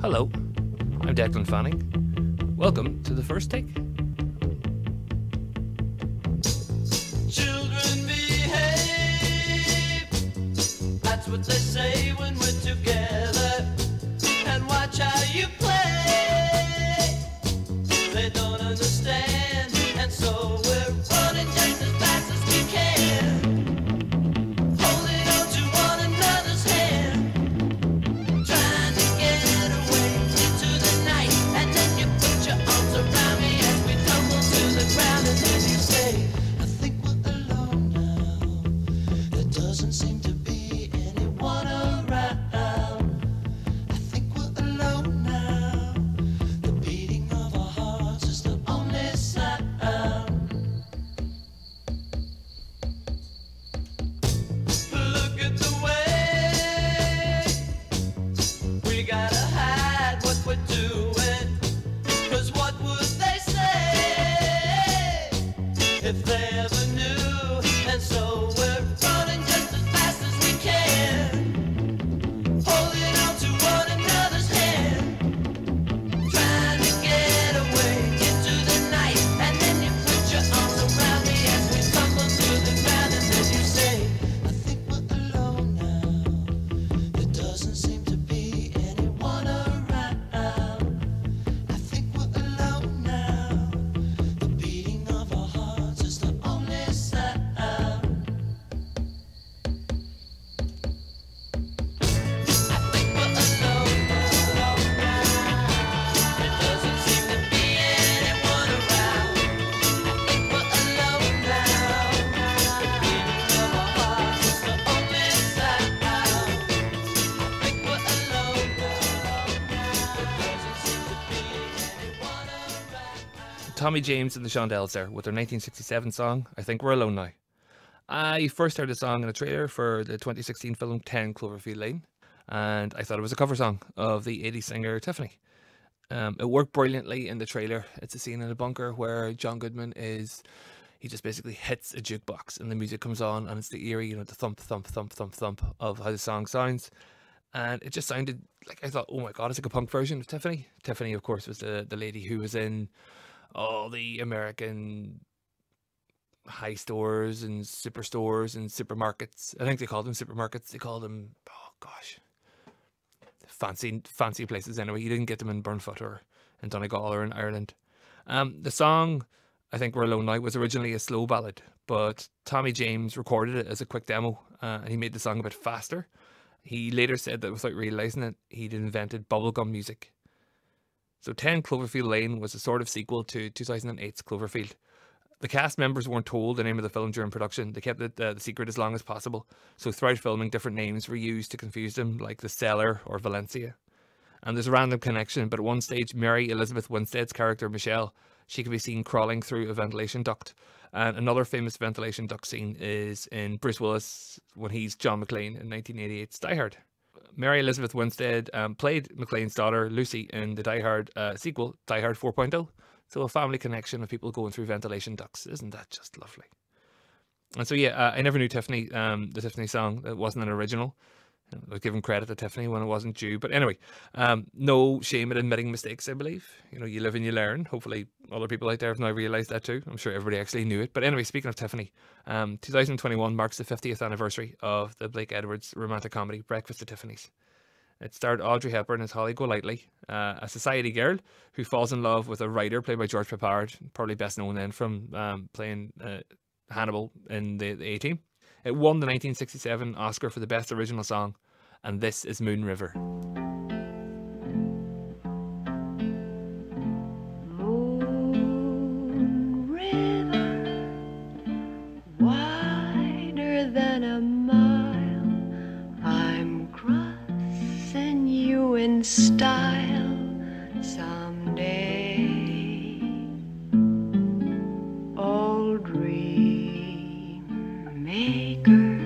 Hello, I'm Declan Fanning. Welcome to the First Take. Children behave, that's what they say when we're together. And watch how you play, they don't understand. And so we're running just as fast as we can, holding on to one another's hand, trying to get away into the night. And then you put your arms around me as we tumble to the ground. And then you say, I think we're alone now. There doesn't seem to be anyone around. I think we're alone now. The beating of our hearts is the only sound. Look at the way we gotta hide what we're doing. 'Cause what would they say if they ever knew? And so we're running just as fast as we can, holding on to one another's hand, trying to get away into the night. And then you put your arms around me as we tumble to the ground. And then you say, I think we're alone now. There doesn't seem to be anyone around. I think we're alone now. The beating of our hearts is the only sound. I think we're alone now. There doesn't seem to be anyone around. I think we're alone now. The beating of our hearts is the only sound. I think we're alone now. There doesn't seem to be anyone around. Tommy James and the Shondells there with their 1967 song, I Think We're Alone Now. I first heard the song in a trailer for the 2016 film 10 Cloverfield Lane, and I thought it was a cover song of the 80s singer Tiffany. It worked brilliantly in the trailer. It's a scene in a bunker where John Goodman he just basically hits a jukebox and the music comes on and it's the eerie, the thump, thump, thump, thump, thump of how the song sounds. And it just sounded like, I thought, oh my God, it's like a punk version of Tiffany. Tiffany, of course, was the lady who was in all the American high stores and superstores and supermarkets. I think they called them supermarkets. They called them, oh gosh, fancy places anyway. You didn't get them in Burnfoot or in Donegal or in Ireland. The song, I Think We're Alone Now, was originally a slow ballad, but Tommy James recorded it as a quick demo and he made the song a bit faster. He later said that without realising it, he'd invented bubblegum music. So 10 Cloverfield Lane was a sort of sequel to 2008's Cloverfield. The cast members weren't told the name of the film during production. They kept it the secret as long as possible. So throughout filming, different names were used to confuse them, like The Cellar or Valencia. And there's a random connection, but at one stage, Mary Elizabeth Winstead's character, Michelle, she can be seen crawling through a ventilation duct. And another famous ventilation duct scene is in Bruce Willis when he's John McClane in 1988's Die Hard. Mary Elizabeth Winstead played McClane's daughter, Lucy, in the Die Hard sequel, Die Hard 4.0. So a family connection of people going through ventilation ducts. Isn't that just lovely? And so, yeah, I never knew Tiffany, the Tiffany song. It wasn't an original. I was giving credit to Tiffany when it wasn't due. But anyway, no shame in admitting mistakes, I believe. You live and you learn. Hopefully other people out there have now realised that too. I'm sure everybody actually knew it. But anyway, speaking of Tiffany, 2021 marks the 50th anniversary of the Blake Edwards romantic comedy Breakfast at Tiffany's. It starred Audrey Hepburn as Holly Golightly, a society girl who falls in love with a writer played by George Peppard, probably best known then from playing Hannibal in the A-Team. It won the 1967 Oscar for the Best Original Song, and this is Moon River. Moon River, wider than a mile, I'm crossing you in style someday. Old dream maker,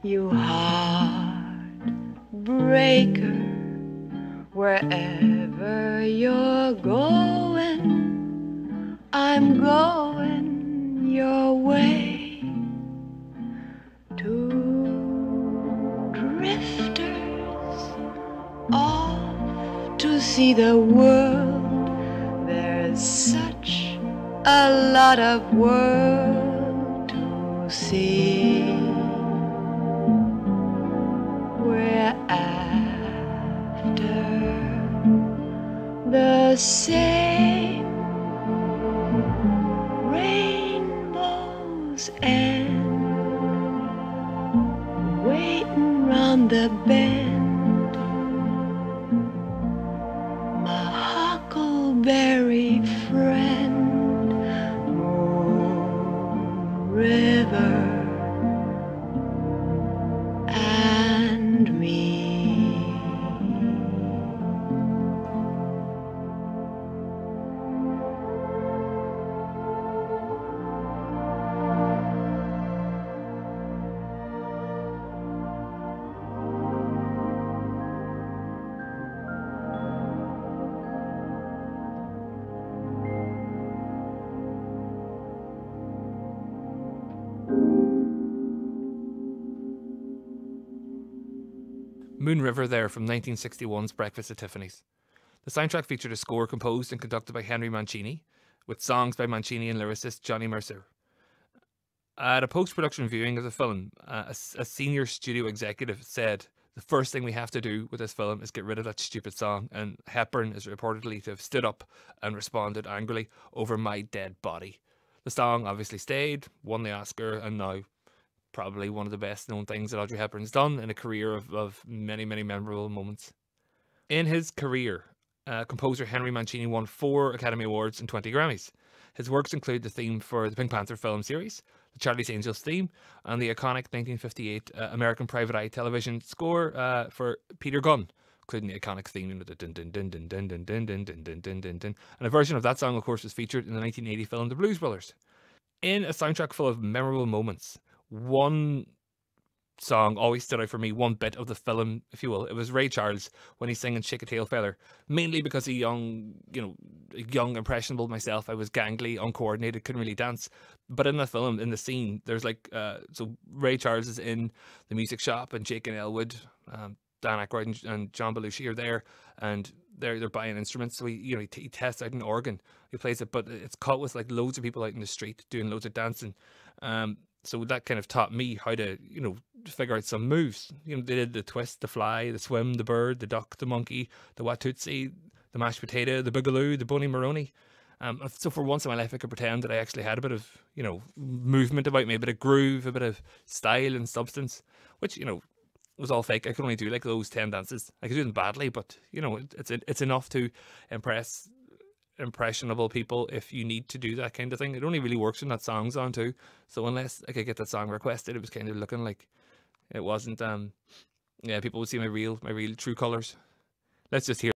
you heartbreaker, wherever you're going, I'm going your way. Two drifters off to see the world. There's such a lot of world to see. We're after the same rainbows and waiting round the bend. My huckleberry friend, Moon River and me. Moon River there from 1961's Breakfast at Tiffany's. The soundtrack featured a score composed and conducted by Henry Mancini, with songs by Mancini and lyricist Johnny Mercer. At a post-production viewing of the film, a senior studio executive said, "The first thing we have to do with this film is get rid of that stupid song," and Hepburn is reportedly to have stood up and responded angrily, "Over my dead body." The song obviously stayed, won the Oscar, and now probably one of the best known things that Audrey Hepburn's done in a career of many, many memorable moments. In his career, composer Henry Mancini won 4 Academy Awards and 20 Grammys. His works include the theme for the Pink Panther film series, the Charlie's Angels theme, and the iconic 1958 American Private Eye television score for Peter Gunn, including the iconic theme, and a version of that song, of course, was featured in the 1980 film The Blues Brothers. In a soundtrack full of memorable moments, one song always stood out for me, one bit of the film, if you will. It was Ray Charles when he's singing Shake a Tail Feather, mainly because a young, impressionable myself, I was gangly, uncoordinated, couldn't really dance. But in the film, in the scene, there's so Ray Charles is in the music shop and Jake and Elwood, Dan Aykroyd and John Belushi are there, and they're buying instruments. So he tests out an organ, he plays it, but it's cut with like loads of people out in the street doing loads of dancing. So that kind of taught me how to, figure out some moves. They did the twist, the fly, the swim, the bird, the duck, the monkey, the Watusi, the mashed potato, the boogaloo, the bunny maroni. So for once in my life, I could pretend that I actually had a bit of, movement about me, a bit of groove, a bit of style and substance, which, was all fake. I could only do like those 10 dances. I could do them badly, but, it's enough to impress impressionable people if you need to do that kind of thing. It only really works when that song's on too. So unless I could get that song requested, it was kind of looking like it wasn't people would see my real true colours. Let's just hear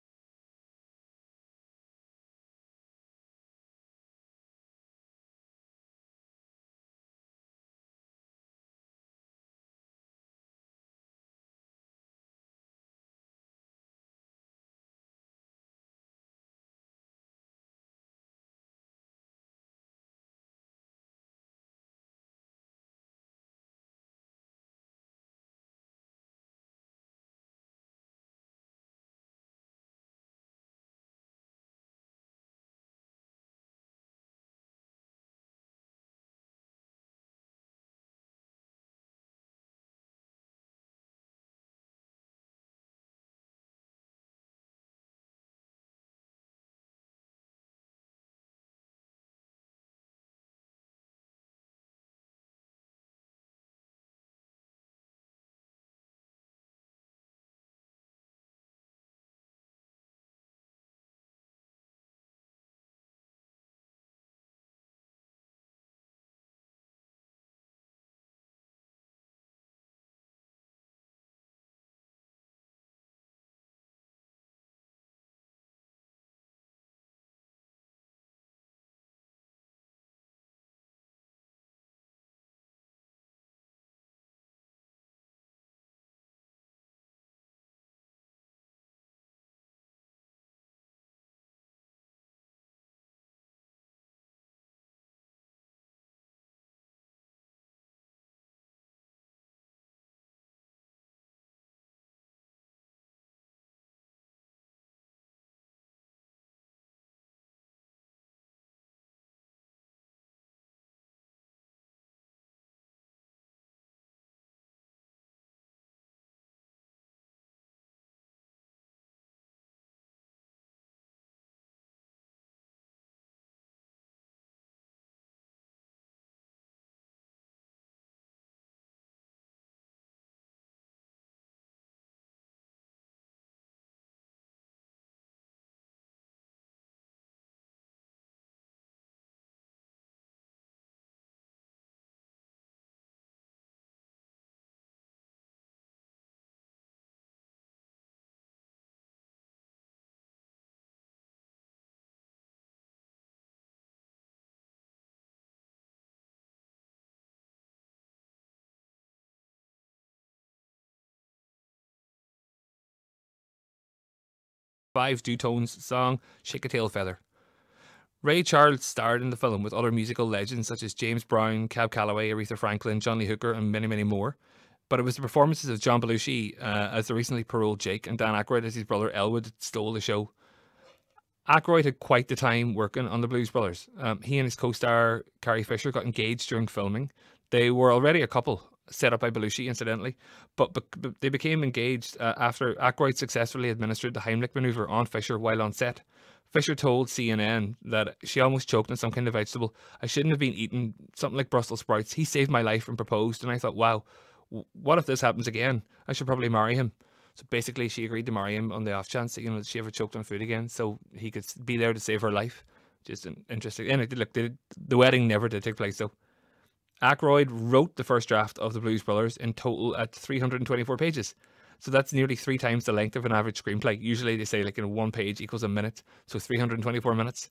Five Dutones song Shake a Tail Feather. Ray Charles starred in the film with other musical legends such as James Brown, Cab Calloway, Aretha Franklin, John Lee Hooker, and many, many more. But it was the performances of John Belushi as the recently paroled Jake and Dan Aykroyd as his brother Elwood that stole the show. Aykroyd had quite the time working on the Blues Brothers. He and his co-star Carrie Fisher got engaged during filming. They were already a couple, set up by Belushi incidentally, but they became engaged after Aykroyd successfully administered the Heimlich maneuver on Fisher while on set. Fisher told CNN that she almost choked on some kind of vegetable. I shouldn't have been eating something like Brussels sprouts. He saved my life and proposed, and I thought, wow, what if this happens again? I should probably marry him. So basically, she agreed to marry him on the off chance that she ever choked on food again, so he could be there to save her life. Just interesting. And the wedding never did take place, though. Aykroyd wrote the first draft of the Blues Brothers in total at 324 pages. So that's nearly 3 times the length of an average screenplay. Usually they say 1 page equals a minute. So 324 minutes.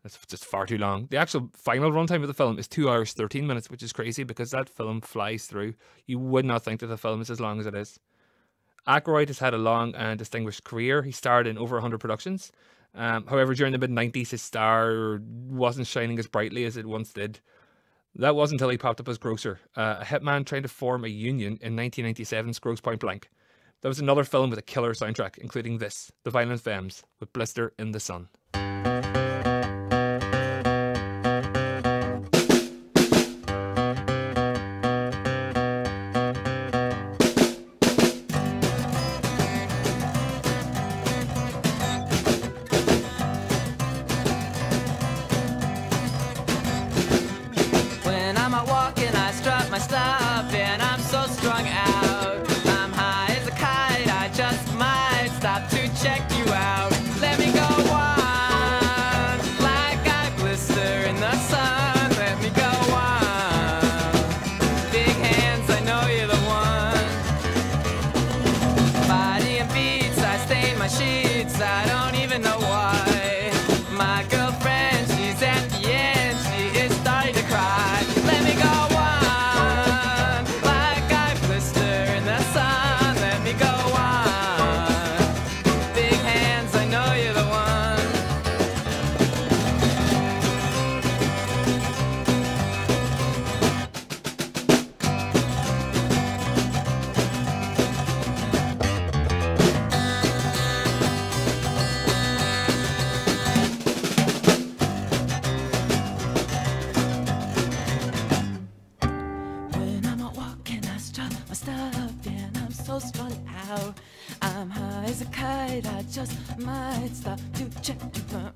That's just far too long. The actual final runtime of the film is 2 hours 13 minutes, which is crazy because that film flies through. You would not think that the film is as long as it is. Aykroyd has had a long and distinguished career. He starred in over 100 productions. However, during the mid-90s, his star wasn't shining as brightly as it once did. That wasn't until he popped up as Grosse, a hitman trying to form a union in 1997's Grosse Pointe Blank. There was another film with a killer soundtrack, including this, The Violent Femmes, with Blister in the Sun. When I'm out walking, I strut my stuff, and I'm so strung out. I'm high as a kite, I just might stop to check you out. Let me go on, like I blister in the sun. Let me go on. Big hands, I know you're the one. Body and beats, I stain my sheets, I don't even know why. My girlfriend, she's at the end, she is starting to cry. Let me go on, like I blister in the sun. Let me go on. Big hands, I know you're the one. When I'm out walking, I strut my stuff, and I'm so strung out. I'm high as a kite, I just might stop to check you out.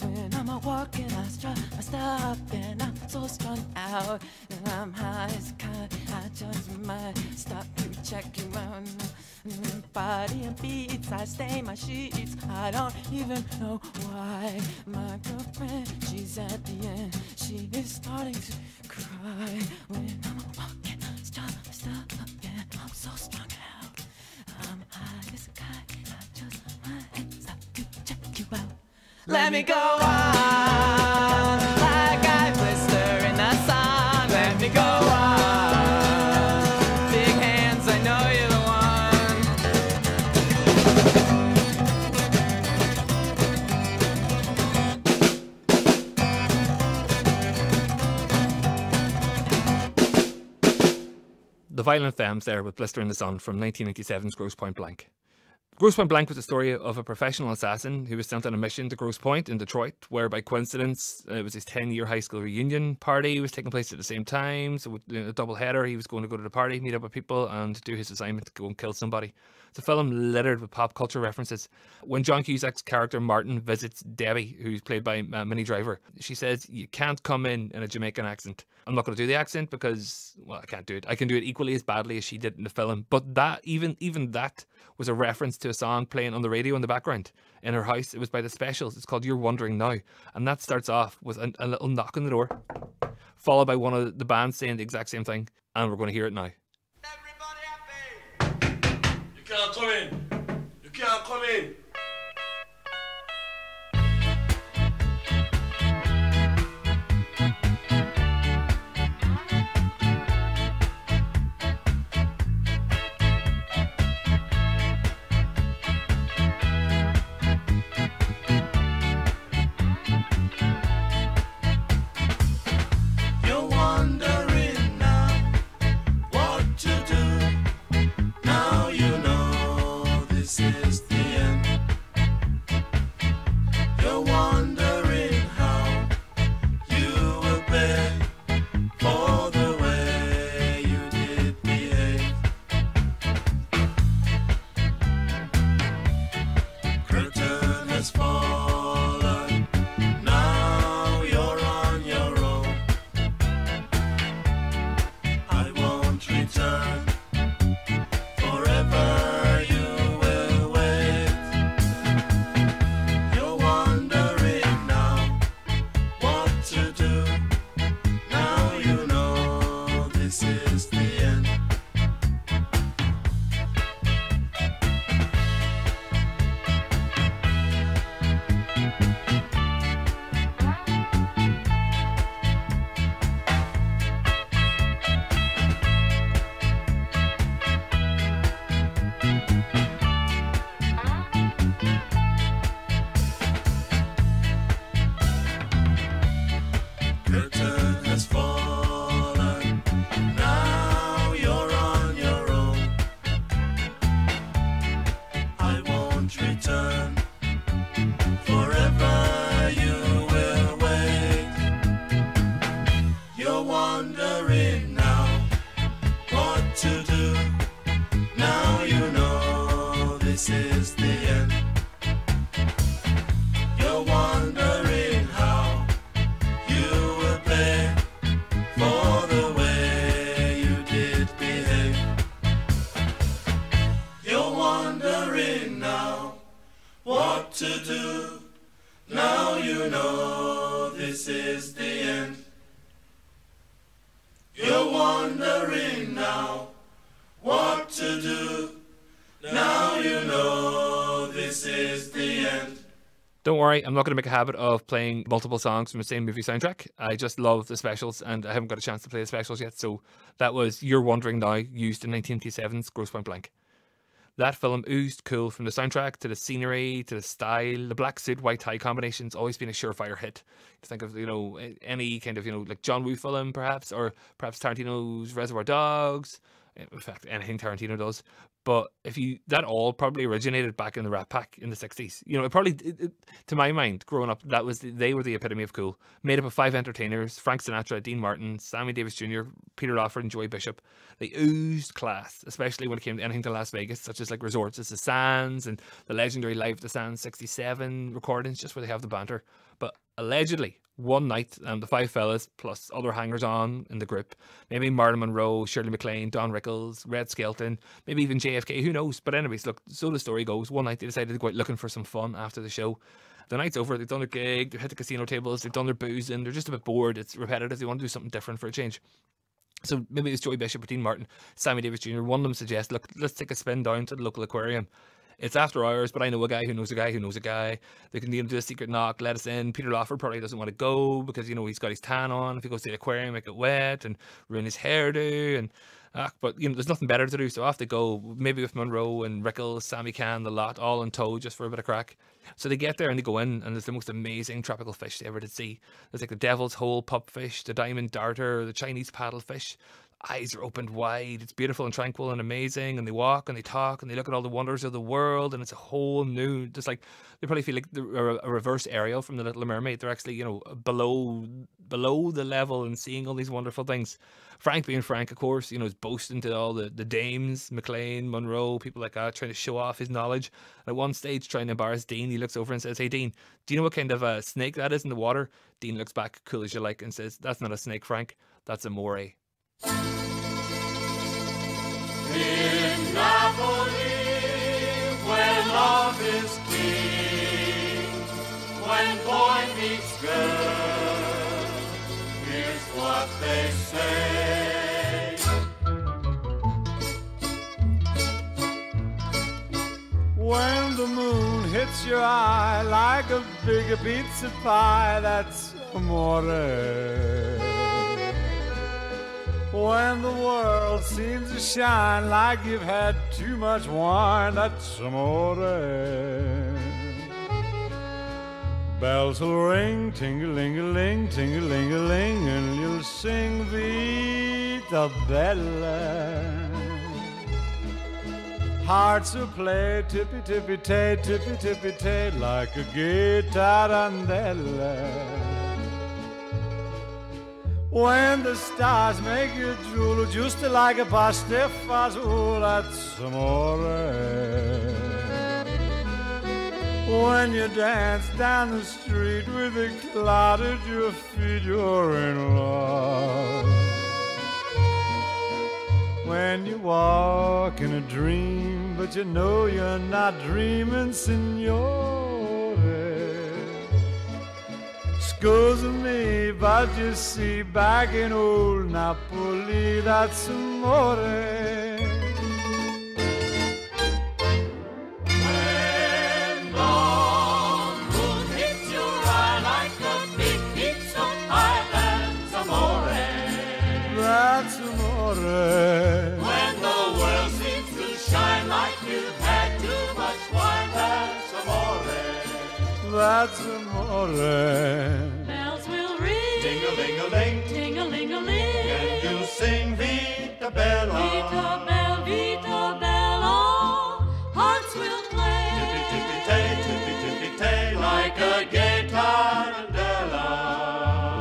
When I'm out walking, I strut my stuff, and I'm so strung out. And I'm high as a kite, I just might stop to check you out. Body and beats, I stain my sheets, I don't even know why. My girlfriend, she's at the end, she is starting to cry. When I'm walking, stop, and I'm so strung out. I'm high as a kite, I just might stop to check you out. Let me go on, like I blister in the sun. Let me go on. Big hands, I know you're the The Violent Femmes there with Blister in the Sun from 1987's Grosse Pointe Blank. Grosse Pointe Blank was the story of a professional assassin who was sent on a mission to Grosse Pointe in Detroit, where by coincidence it was his 10-year high school reunion party was taking place at the same time. So with a double header, he was going to go to the party, meet up with people, and do his assignment to go and kill somebody. It's a film littered with pop culture references. When John Cusack's character Martin visits Debbie, who's played by Minnie Driver, she says, "You can't come in a Jamaican accent." I'm not going to do the accent because, well, I can't do it. I can do it equally as badly as she did in the film. But that, even that, was a reference to a song playing on the radio in the background in her house. It was by The Specials. It's called You're Wondering Now. And that starts off with a little knock on the door, followed by one of the bands saying the exact same thing. And we're going to hear it now. Everybody happy! You can't come in. You can't come in. this is the end. You're wondering how you will pay for the way you did behave. Curtain has fallen, now you're on your own. I won't return, forever you will wait. You're wondering now what to do. Now you know this is the end. Curtain has fallen, now you're on your own. I won't return, forever you will wait. You're wondering now what to do. Now you know this is the end. You're wondering how you will pay for the way you did behave. You're wondering now what to do. Now you know this is the end. You're wondering now what to do. Now you know this is the end. Don't worry, I'm not going to make a habit of playing multiple songs from the same movie soundtrack. I just love the specials, and I haven't got a chance to play the specials yet. So that was You're Wondering Now, used in 1987's Grosse Pointe. That film oozed cool, from the soundtrack to the scenery to the style. The black suit, white tie combination's always been a surefire hit. You think of, any kind of, like John Woo film, perhaps, or perhaps Tarantino's Reservoir Dogs. In fact, anything Tarantino does. But that all probably originated back in the Rat Pack in the 60s. It probably, to my mind, growing up, they were the epitome of cool. Made up of 5 entertainers: Frank Sinatra, Dean Martin, Sammy Davis Jr., Peter Lawford, and Joey Bishop. They oozed class, especially when it came to anything to Las Vegas, such as like resorts as the Sands and the legendary Live at the Sands 67 recordings, just where they have the banter. But allegedly, one night, the 5 fellas, plus other hangers-on in the group, maybe Marilyn Monroe, Shirley MacLaine, Don Rickles, Red Skelton, maybe even JFK, who knows? But anyways, look, so the story goes, one night they decided to go out looking for some fun after the show. The night's over, they've done their gig, they've hit the casino tables, they've done their boozing, they're just a bit bored, it's repetitive, they want to do something different for a change. So maybe it was Joey Bishop or Dean Martin, Sammy Davis Jr., one of them suggests, look, let's take a spin down to the local aquarium. It's after hours, but I know a guy who knows a guy who knows a guy. They can do a secret knock, let us in. Peter Lawford probably doesn't want to go because, he's got his tan on. If he goes to the aquarium, make it wet and ruin his hairdo. But there's nothing better to do, so off they go. Maybe with Monroe and Rickles, Sammy Can, the lot, all in tow just for a bit of crack. So they get there and they go in, and there's the most amazing tropical fish they ever did see. There's like the devil's hole pupfish, the diamond darter, the Chinese paddlefish. Eyes are opened wide. It's beautiful and tranquil and amazing. And they walk and they talk and they look at all the wonders of the world. And it's a whole new, just like, they probably feel like a reverse Ariel from The Little Mermaid. They're actually, below the level and seeing all these wonderful things. Frank, being Frank, of course, is boasting to all the dames, MacLaine, Monroe, people like that, trying to show off his knowledge. And at one stage, trying to embarrass Dean, he looks over and says, "Hey, Dean, do you know what kind of a snake that is in the water?" Dean looks back, cool as you like, and says, "That's not a snake, Frank. That's a moray." In Napoli, where love is king, when boy meets girl, here's what they say. When the moon hits your eye like a big pizza pie, that's amore. When the world seems to shine like you've had too much wine, that's amore. Bells will ring, ting-a-ling-a-ling, ting-a-ling-a-ling, and you'll sing Vita Bella. Hearts will play tippy-tippy-tay, tippy-tippy-tay, like a gay tarantella. When the stars make you drool, just like a pasta fazool, that's amore. When you dance down the street with a cloud at your feet, you're in love. When you walk in a dream, but you know you're not dreaming, signore. Scusa me, but you see, back in old Napoli, that's amore. That's amore. When the world seems to shine like you've had too much wine, that's amore. That's amore. Bells will ring, Ting-a-ling-a-ling, ting-a-ling-a-ling. and you'll sing Vita Bella. Vita Bella, hearts will play. Tippy-tippy-tay, tippy-tippy-tay, like a gay tarantella.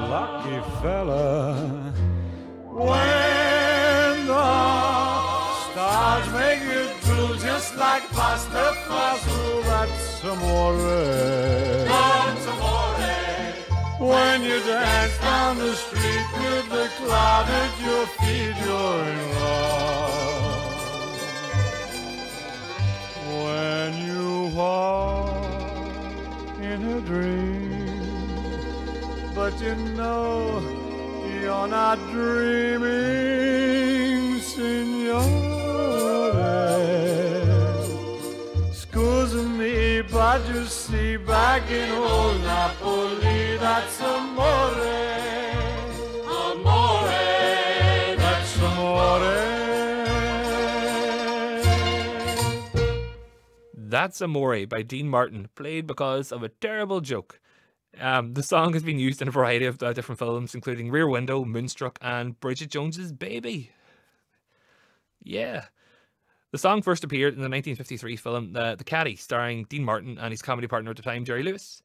Lucky fella. When the stars make you drool, just like pasta fazool, that's amore. That's amore. When you dance down the street with the cloud at your feet, you're in love. When you walk in a dream, but you know you're not dreaming, signore. Scusa me, but you see, back in old Napoli, that's amore. Amore. That's amore. That's Amore by Dean Martin, played because of a terrible joke. The song has been used in a variety of different films, including Rear Window, Moonstruck, and Bridget Jones's Baby. Yeah. The song first appeared in the 1953 film The Caddy, starring Dean Martin and his comedy partner at the time, Jerry Lewis.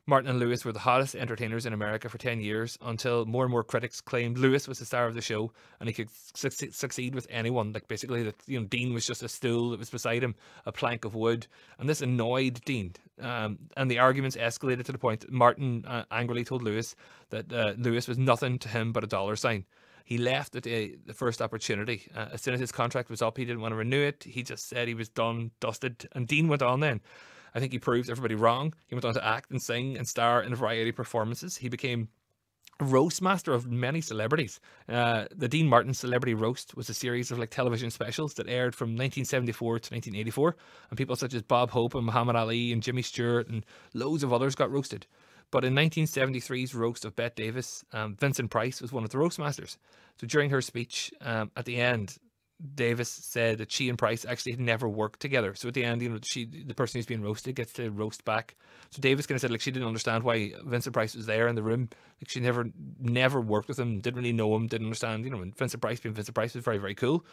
Martin and Lewis were the hottest entertainers in America for 10 years, until more and more critics claimed Lewis was the star of the show and he could succeed with anyone. Like, basically, that, you know, Dean was just a stool that was beside him, a plank of wood, and this annoyed Dean. And the arguments escalated to the point that Martin angrily told Lewis that Lewis was nothing to him but a dollar sign. He left at the first opportunity. As soon as his contract was up, he didn't want to renew it. He just said he was done, dusted, and Dean went on then. I think he proved everybody wrong. He went on to act and sing and star in a variety of performances. He became a roast master of many celebrities. The Dean Martin Celebrity Roast was a series of television specials that aired from 1974 to 1984, and people such as Bob Hope and Muhammad Ali and Jimmy Stewart and loads of others got roasted. But in 1973's roast of Bette Davis, Vincent Price was one of the roast masters. So during her speech, at the end, Davis said that she and Price actually had never worked together. So at the end, you know, the person who's being roasted gets to roast back. So Davis kind of said she didn't understand why Vincent Price was there in the room. She never worked with him, didn't really know him, didn't understand. You know, and Vincent Price being Vincent Price was very, very cool.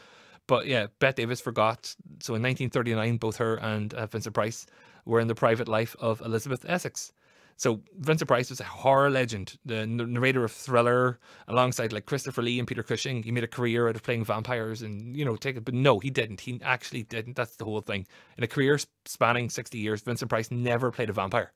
But yeah, Bette Davis forgot. So in 1939, both her and Vincent Price were in the private life of Elizabeth Essex. So Vincent Price was a horror legend, the narrator of Thriller, alongside Christopher Lee and Peter Cushing. He made a career out of playing vampires and, you know, but no, he didn't. He actually didn't. That's the whole thing. In a career spanning 60 years, Vincent Price never played a vampire.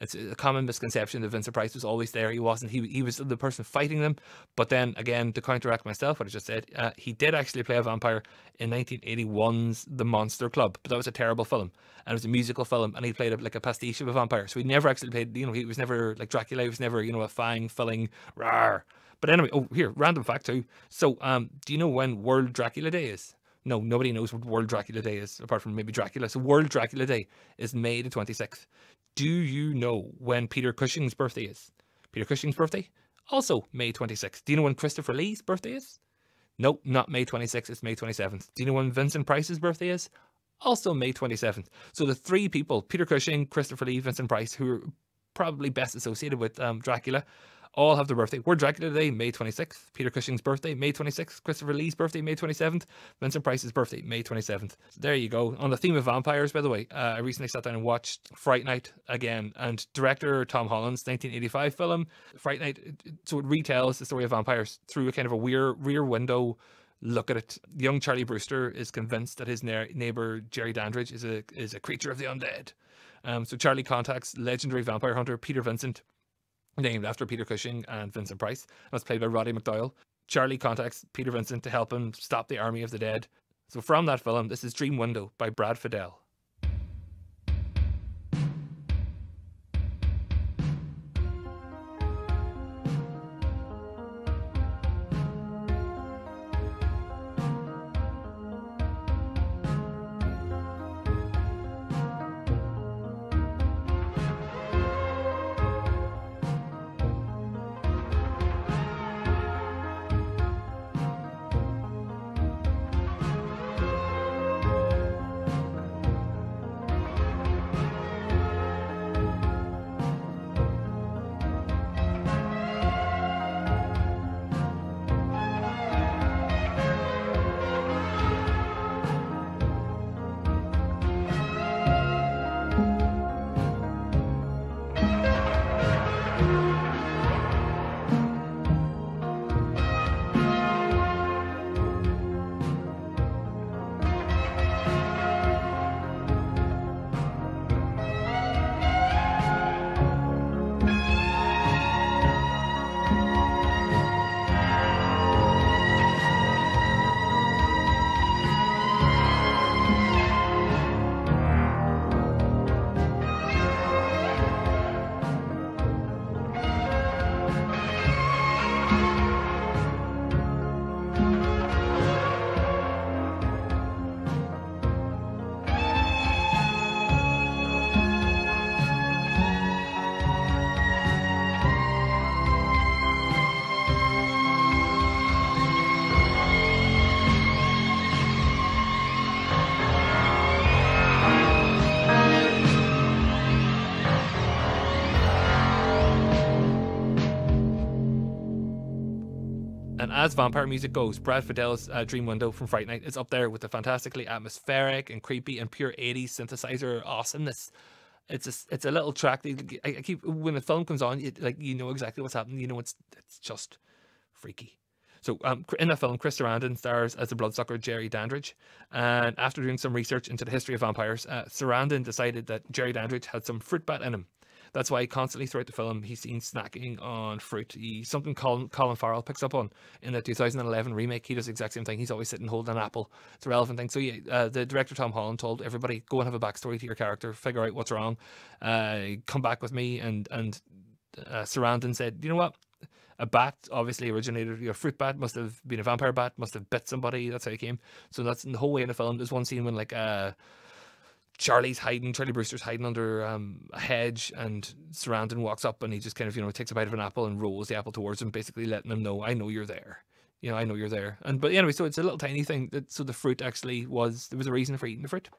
It's a common misconception that Vincent Price was always there. He wasn't. He was the person fighting them. But then, again, to counteract myself, what I just said, he did actually play a vampire in 1981's The Monster Club. But that was a terrible film. And it was a musical film. And he played a pastiche of a vampire. So he never actually played, you know, he was never like Dracula. He was never, you know, a fang-filling, rawr. But anyway, oh, here, random fact too. So, do you know when World Dracula Day is? No, nobody knows what World Dracula Day is, apart from maybe Dracula. So World Dracula Day is May the 26th. Do you know when Peter Cushing's birthday is? Peter Cushing's birthday? Also May 26th. Do you know when Christopher Lee's birthday is? Nope, not May 26th, it's May 27th. Do you know when Vincent Price's birthday is? Also May 27th. So the three people, Peter Cushing, Christopher Lee, Vincent Price, who are probably best associated with Dracula, all have their birthday. We're Dracula today, May 26th. Peter Cushing's birthday, May 26th. Christopher Lee's birthday, May 27th. Vincent Price's birthday, May 27th. So there you go. On the theme of vampires, by the way, I recently sat down and watched Fright Night again. And director Tom Holland's 1985 film, Fright Night, so it retells the story of vampires through a kind of a rear window look at it. Young Charlie Brewster is convinced that his neighbor Jerry Dandridge is a creature of the undead. So Charlie contacts legendary vampire hunter Peter Vincent, named after Peter Cushing and Vincent Price. That's played by Roddy McDowall. Charlie contacts Peter Vincent to help him stop the army of the dead. So from that film, this is Dream Window by Brad Fiedel. And as vampire music goes, Brad Fiedel's Dream Window from Fright Night is up there with the fantastically atmospheric and creepy and pure 80s synthesizer awesomeness. It's a little track that I keep, when the film comes on, you know exactly what's happening. You know it's just freaky. So in that film, Chris Sarandon stars as the bloodsucker Jerry Dandridge. And after doing some research into the history of vampires, Sarandon decided that Jerry Dandridge had some fruit bat in him. That's why constantly throughout the film, he's seen snacking on fruit. Something Colin Farrell picks up on in the 2011 remake. He does the exact same thing. He's always sitting holding an apple. It's a relevant thing. So yeah, the director Tom Holland told everybody, go and have a backstory to your character, figure out what's wrong, come back with me. And Sarandon said, you know what? A bat obviously originated, a fruit bat must have been a vampire bat, must have bit somebody. That's how he came. So that's the whole way in the film. There's one scene when Charlie Brewster's hiding under a hedge, and Sarandon walks up and he just kind of, takes a bite of an apple and rolls the apple towards him, basically letting him know, I know you're there. I know you're there. But anyway, so it's a little tiny thing. So the fruit actually there was a reason for eating the fruit.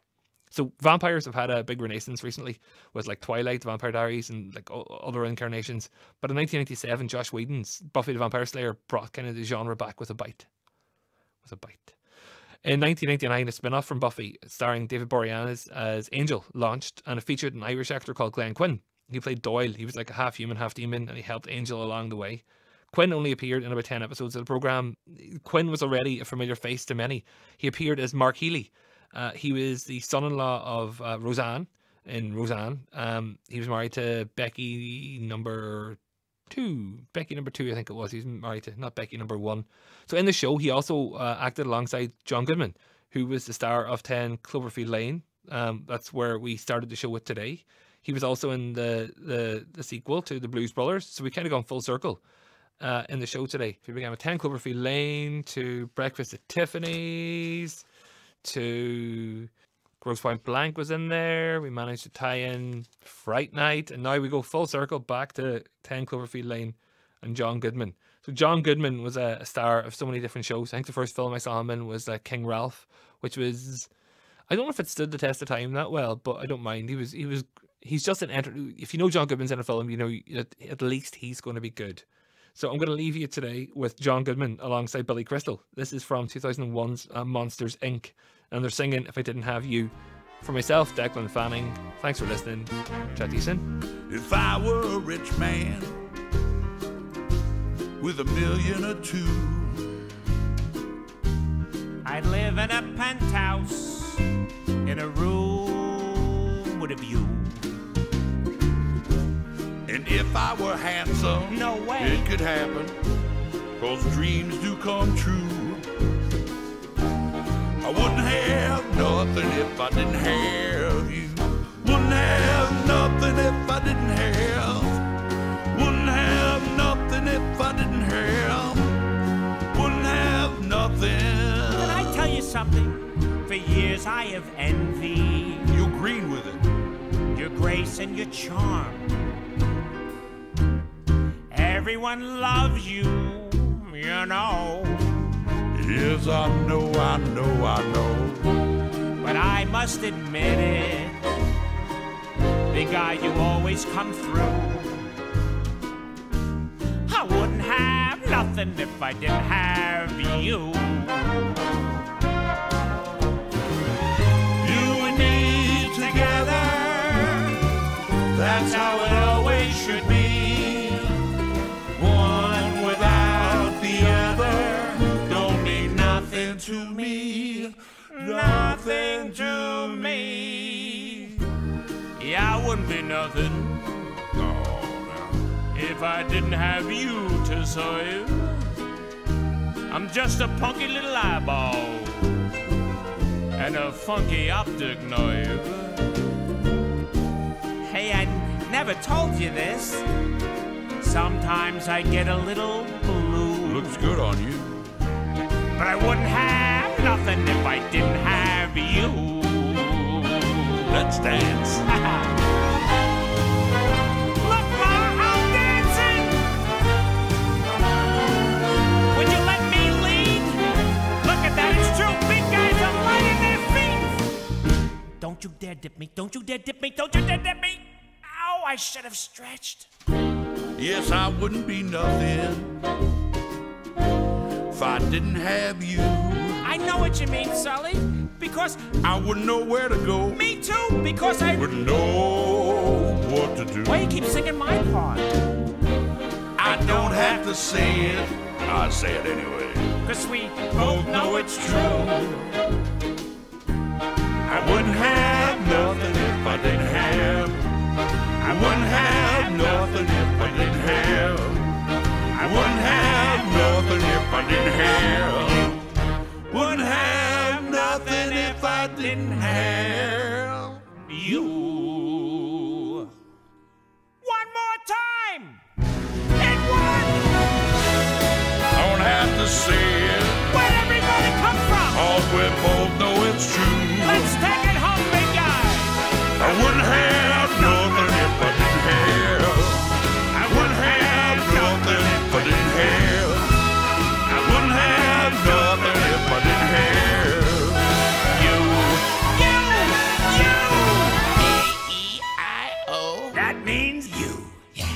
So vampires have had a big renaissance recently with like Twilight, The Vampire Diaries, and like other incarnations. But in 1997, Joss Whedon's Buffy the Vampire Slayer brought kind of the genre back with a bite. In 1999, a spin-off from Buffy, starring David Boreanaz as Angel, launched, and it featured an Irish actor called Glenn Quinn. He played Doyle. He was like a half human, half demon, and he helped Angel along the way. Quinn only appeared in about 10 episodes of the programme. Quinn was already a familiar face to many. He appeared as Mark Healy. He was the son-in-law of Roseanne in Roseanne. He was married to Becky number 2, I think it was. He's married to, not Becky number 1. So in the show, he also acted alongside John Goodman, who was the star of 10 Cloverfield Lane. That's where we started the show with today. He was also in the sequel to The Blues Brothers. So we kind of gone full circle in the show today. We began with 10 Cloverfield Lane, to Breakfast at Tiffany's, to Grosse Pointe Blank was in there. We managed to tie in Fright Night, and now we go full circle back to 10 Cloverfield Lane and John Goodman. So John Goodman was a star of so many different shows. I think the first film I saw him in was King Ralph, which was, I don't know if it stood the test of time that well, but I don't mind. He he's just an if you know John Goodman's in a film, you know at least he's going to be good. So I'm going to leave you today with John Goodman alongside Billy Crystal. This is from 2001's Monsters Inc. And they're singing If I Didn't Have You. For myself, Declan Fanning, thanks for listening. Chat to you soon. If I were a rich man with $1 million or $2 million, I'd live in a penthouse in a room with a view. and if I were handsome, No way. it could happen, 'cause dreams do come true. I wouldn't have nothing if I didn't have you. Wouldn't have nothing if I didn't have. Wouldn't have nothing if I didn't have. Wouldn't have nothing. Can I tell you something? For years I have envied You green with it. your grace and your charm. Everyone loves you, you know. Yes, I know, I know, I know. But I must admit it, the guy you always come through. I wouldn't have nothing if I didn't have you. You and me together, that's how it always should be. One without the other don't mean nothing to me. Nothing to me. Yeah, I wouldn't be nothing. If I didn't have you to serve. I'm just a punky little eyeball and a funky optic nerve. Hey, I never told you this. Sometimes I get a little blue. Looks good on you. But I wouldn't have nothing if I didn't have you. Let's dance. Look, Ma, I'm dancing. Would you let me lead? Look at that, it's true. Big guys are lighting their feet. Don't you dare dip me. Don't you dare dip me. Don't you dare dip me. Ow, I should have stretched. Yes, I wouldn't be nothing if I didn't have you. I know what you mean, Sully. Because I wouldn't know where to go. me too. Because I... Wouldn't know what to do. Why you keep singing my part? I don't have to say it. I say it anyway. Cause we both know it's true. I wouldn't have nothing if I didn't have. I wouldn't have nothing if I didn't have. I wouldn't have nothing if I didn't have. Wouldn't have nothing if I didn't have You. One more time. And one. I don't have to say it, Where'd everybody come from? 'cause we both know it's true. Let's take it home, big guy. I wouldn't have nothing if I didn't have. I wouldn't have nothing if I didn't have. I wouldn't have nothing if I didn't have you. You. A-E-I-O. That means you. Yeah.